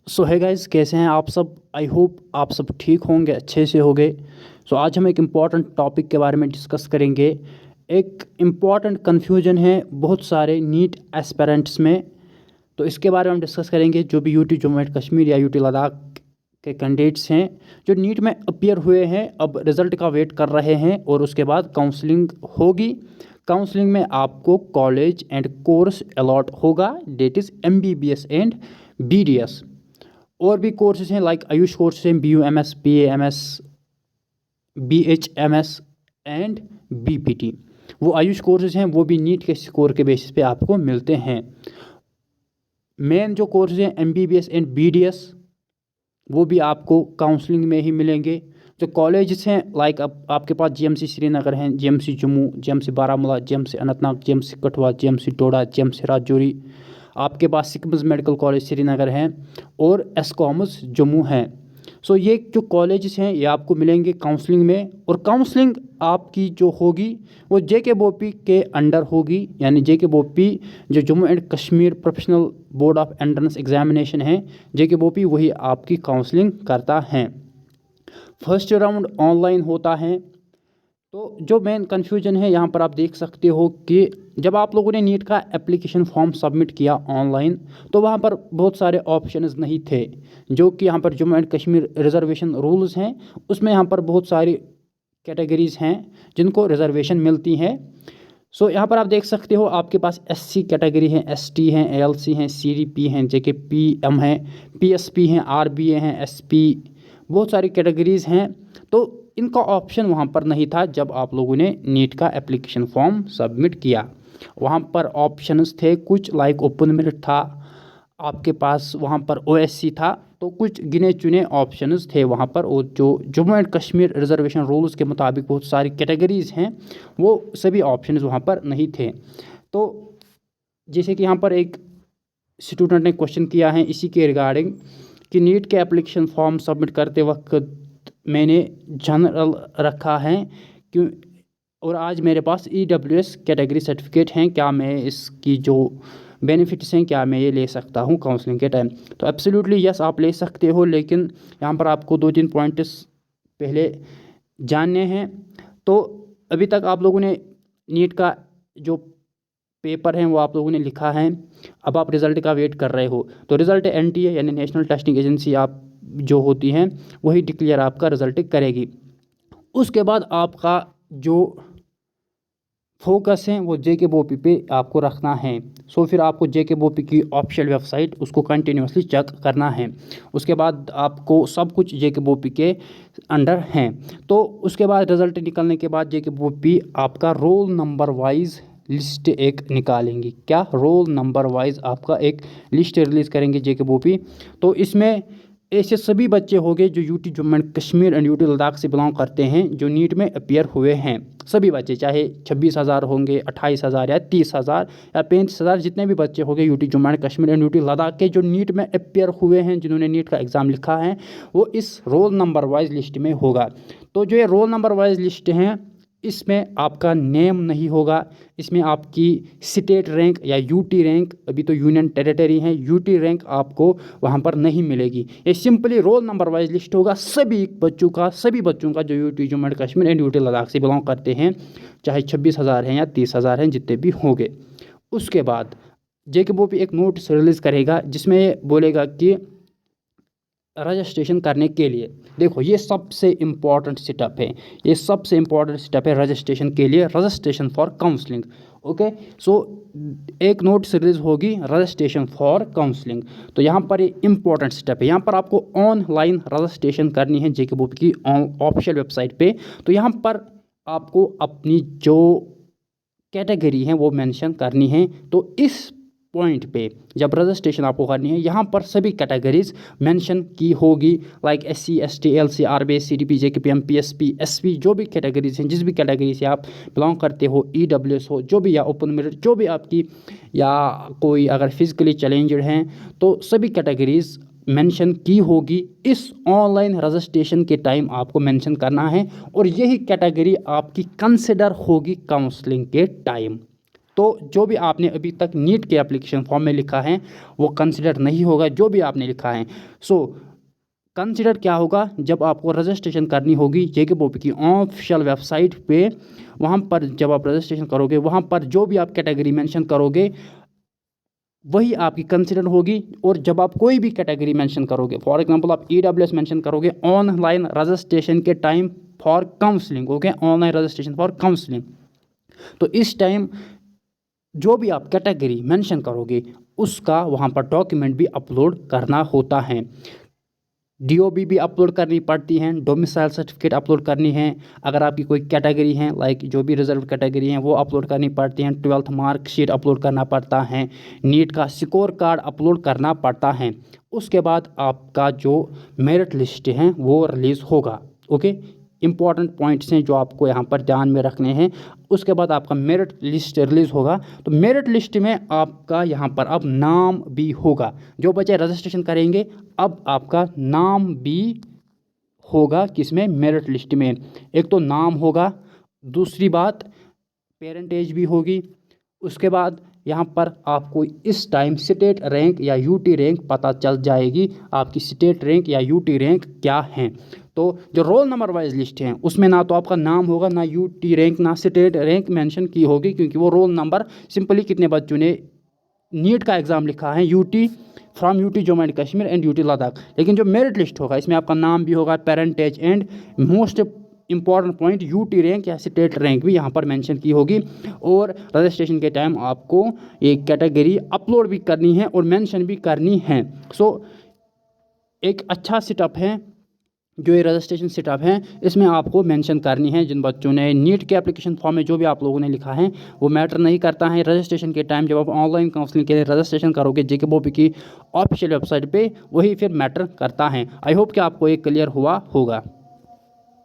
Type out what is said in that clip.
सो है गाइस, कैसे हैं आप सब। आई होप आप सब ठीक होंगे, अच्छे से होंगे। सो आज हम एक इम्पॉर्टेंट टॉपिक के बारे में डिस्कस करेंगे। एक इम्पॉर्टेंट कन्फ्यूजन है बहुत सारे नीट एस्पिरेंट्स में, तो इसके बारे में हम डिस्कस करेंगे। जो भी यूटी जम्मू एंड कश्मीर या यूटी लद्दाख के कैंडिडेट्स हैं जो नीट में अपीयर हुए हैं, अब रिज़ल्ट का वेट कर रहे हैं और उसके बाद काउंसलिंग होगी। काउंसलिंग में आपको कॉलेज एंड कोर्स अलॉट होगा, that is MBBS and BDS। और भी कोर्सेज हैं लाइक आयुष कोर्सेज हैं, BUMS, PAMS, BHMS and BPT। वो आयुष कोर्सेज हैं वो भी नीट के स्कोर के बेसिस पे आपको मिलते हैं। मेन जो कोर्सेज हैं MBBS एंड BDS वो भी आपको काउंसलिंग में ही मिलेंगे। जो कॉलेजेस हैं लाइक अब आपके पास GMC श्रीनगर हैं, GMC Jammu, GMC Baramulla, GMC Anantnag, GMC Kathua, GMC डोडा, GMC राजौरी। आपके पास सिकम्स मेडिकल कॉलेज श्रीनगर हैं और एस्कॉमस जम्मू हैं। सो ये जो कॉलेजेस हैं ये आपको मिलेंगे काउंसलिंग में, और काउंसलिंग आपकी जो होगी वो JKBOP के अंडर होगी। यानी JKBOP जो Jammu and Kashmir professional board of entrance examination है, JKBOP वही आपकी काउंसलिंग करता है। फर्स्ट राउंड ऑनलाइन होता है। तो जो मेन कन्फ्यूजन है यहाँ पर आप देख सकते हो कि जब आप लोगों ने नीट का एप्लीकेशन फॉर्म सबमिट किया ऑनलाइन, तो वहाँ पर बहुत सारे ऑप्शंस नहीं थे। जो कि यहाँ पर Jammu and Kashmir reservation rules हैं, उसमें यहाँ पर बहुत सारी कैटेगरीज हैं जिनको रिजर्वेशन मिलती हैं। सो यहाँ पर आप देख सकते हो आपके पास SC कैटेगरी है, ST हैं, ALC हैं, CDP हैं, JKPM हैं, PSP हैं, RBA हैं, SP, बहुत सारी कैटेगरीज हैं। तो इनका ऑप्शन वहाँ पर नहीं था जब आप लोगों ने नीट का एप्लीकेशन फॉर्म सबमिट किया। वहाँ पर ऑप्शंस थे कुछ लाइक ओपन मेरिट था, आपके पास वहाँ पर OSC था, तो कुछ गिने चुने ऑप्शंस थे वहाँ पर। और जो Jammu and Kashmir reservation rules के मुताबिक बहुत सारी कैटेगरीज हैं, वो सभी ऑप्शंस वहाँ पर नहीं थे। तो जैसे कि यहाँ पर एक स्टूडेंट ने क्वेश्चन किया है इसी के रिगार्डिंग कि नीट के एप्लीकेशन फॉर्म सबमिट करते वक्त मैंने जनरल रखा है क्यों, और आज मेरे पास EWS कैटेगरी सर्टिफिकेट हैं, क्या मैं इसकी जो बेनिफिट्स हैं क्या मैं ये ले सकता हूँ काउंसलिंग के टाइम। तो एब्सोल्युटली यस, आप ले सकते हो, लेकिन यहाँ पर आपको 2-3 पॉइंट्स पहले जानने हैं। तो अभी तक आप लोगों ने नीट का जो पेपर हैं वो आप लोगों ने लिखा है, अब आप रिज़ल्ट का वेट कर रहे हो। तो रिज़ल्ट NTA यानी नेशनल टेस्टिंग एजेंसी आप जो होती हैं वही डिक्लेयर आपका रिज़ल्ट करेगी। उसके बाद आपका जो फोकस है वो JKBOP पे आपको रखना है। सो फिर आपको JKBOP की ऑफिशियल वेबसाइट उसको कंटिन्यूसली चेक करना है। उसके बाद आपको सब कुछ JKBOP के अंडर हैं। तो उसके बाद रिज़ल्ट निकलने के बाद JKBOP आपका रोल नंबर वाइज लिस्ट एक निकालेंगी। क्या रोल नंबर वाइज आपका एक लिस्ट रिलीज़ करेंगे JKBOP। तो इसमें ऐसे सभी बच्चे होंगे जो UT Jammu and Kashmir and UT Ladakh से बिलोंग करते हैं, जो नीट में अपीयर हुए हैं। सभी बच्चे, चाहे 26,000 होंगे, 28,000 या 30,000 या 35,000, जितने भी बच्चे होंगे UT Jammu and Kashmir and UT Ladakh के जो नीट में अपीयर हुए हैं, जिन्होंने नीट का एग्ज़ाम लिखा है, वो इस रोल नंबर वाइज लिस्ट में होगा। तो जो ये रोल नंबर वाइज लिस्ट हैं, इसमें आपका नेम नहीं होगा, इसमें आपकी स्टेट रैंक या यूटी रैंक, अभी तो यूनियन टेरिटरी है, यूटी रैंक आपको वहाँ पर नहीं मिलेगी। ये simply roll number wise list होगा सभी बच्चों का जो UT Jammu and Kashmir and UT Ladakh से बिलोंग करते हैं, चाहे 26,000 हैं या 30,000 हैं, जितने भी होंगे। उसके बाद JKBOP एक नोटिस रिलीज़ करेगा जिसमें ये बोलेगा कि रजिस्ट्रेशन करने के लिए, देखो ये सबसे इम्पॉर्टेंट स्टेप है, ये सबसे इम्पॉर्टेंट स्टेप है रजिस्ट्रेशन के लिए, रजिस्ट्रेशन फॉर काउंसलिंग। ओके, सो एक नोटिस रिलीज होगी रजिस्ट्रेशन फॉर काउंसलिंग। तो यहाँ पर ये इम्पॉर्टेंट स्टेप है, यहाँ पर आपको ऑनलाइन रजिस्ट्रेशन करनी है JKBOP की ऑफिशियल वेबसाइट पे। तो यहाँ पर आपको अपनी जो कैटेगरी है वो मेंशन करनी है। तो इस पॉइंट पे जब रजिस्ट्रेशन आपको करनी है, यहाँ पर सभी कैटेगरीज मेंशन की होगी, like SC, ST, ALC, RBA, CDP, JKPM, PSP, SP, जो भी कैटेगरीज हैं, जिस भी कैटेगरी से आप बिलोंग करते हो, EWS हो, जो भी, या ओपन मेरिट, जो भी आपकी, या कोई अगर फिजिकली चैलेंज्ड हैं, तो सभी कैटेगरीज मेंशन की होगी। इस ऑनलाइन रजिस्ट्रेशन के टाइम आपको मेंशन करना है, और यही कैटेगरी आपकी कंसिडर होगी काउंसलिंग के टाइम। तो जो भी आपने अभी तक नीट के एप्लीकेशन फॉर्म में लिखा है वो कंसिडर नहीं होगा, जो भी आपने लिखा है। सो कंसिडर क्या होगा, जब आपको रजिस्ट्रेशन करनी होगी JKPOP की ऑफिशियल वेबसाइट पे, वहाँ पर जब आप रजिस्ट्रेशन करोगे वहाँ पर जो भी आप कैटेगरी मेंशन करोगे वही आपकी कंसिडर होगी। और जब आप कोई भी कैटेगरी मेंशन करोगे, फॉर एग्जांपल आप EWS मेंशन करोगे ऑनलाइन रजिस्ट्रेशन के time for counselling, okay, online registration for counselling, तो इस टाइम जो भी आप कैटेगरी मेंशन करोगे उसका वहाँ पर डॉक्यूमेंट भी अपलोड करना होता है। DOB भी अपलोड करनी पड़ती हैं, डोमिसाइल सर्टिफिकेट अपलोड करनी है, अगर आपकी कोई कैटेगरी है लाइक जो भी रिजर्व कैटेगरी हैं वो अपलोड करनी पड़ती हैं, 12th मार्कशीट अपलोड करना पड़ता है, नीट का स्कोर कार्ड अपलोड करना पड़ता है। उसके बाद आपका जो मेरिट लिस्ट है वो रिलीज़ होगा। ओके, इंपॉर्टेंट पॉइंट्स हैं जो आपको यहाँ पर ध्यान में रखने हैं। उसके बाद आपका मेरिट लिस्ट रिलीज़ होगा, तो मेरिट लिस्ट में आपका यहाँ पर अब नाम भी होगा। जो बच्चे रजिस्ट्रेशन करेंगे अब आपका नाम भी होगा किसमें, मेरिट लिस्ट में। एक तो नाम होगा, दूसरी बात पेरेंटेज भी होगी। उसके बाद यहाँ पर आपको इस टाइम स्टेट रैंक या UT रैंक पता चल जाएगी, आपकी स्टेट रैंक या UT रैंक क्या है। तो जो रोल नंबर वाइज लिस्ट है उसमें ना तो आपका नाम होगा, ना UT रैंक, ना स्टेट रैंक मेंशन की होगी, क्योंकि वो रोल नंबर सिंपली कितने बच्चों ने नीट का एग्ज़ाम लिखा है UT from UT Jammu and Kashmir and UT Ladakh. लेकिन जो मेरिट लिस्ट होगा इसमें आपका नाम भी होगा, parentage and most important point UT rank या स्टेट रैंक भी यहाँ पर मेंशन की होगी। और रजिस्ट्रेशन के टाइम आपको एक कैटेगरी अपलोड भी करनी है और मेंशन भी करनी है। सो एक अच्छा सेटअप है जो ये रजिस्ट्रेशन सेटअप है, इसमें आपको मेंशन करनी है जिन बच्चों ने नीट के एप्लीकेशन फॉर्म में जो भी आप लोगों ने लिखा है वो मैटर नहीं करता है। रजिस्ट्रेशन के टाइम जब आप ऑनलाइन काउंसलिंग के लिए रजिस्ट्रेशन करोगे JKPOP की ऑफिशियल वेबसाइट पे, वही फिर मैटर करता है। आई होप कि आपको ये क्लियर हुआ होगा।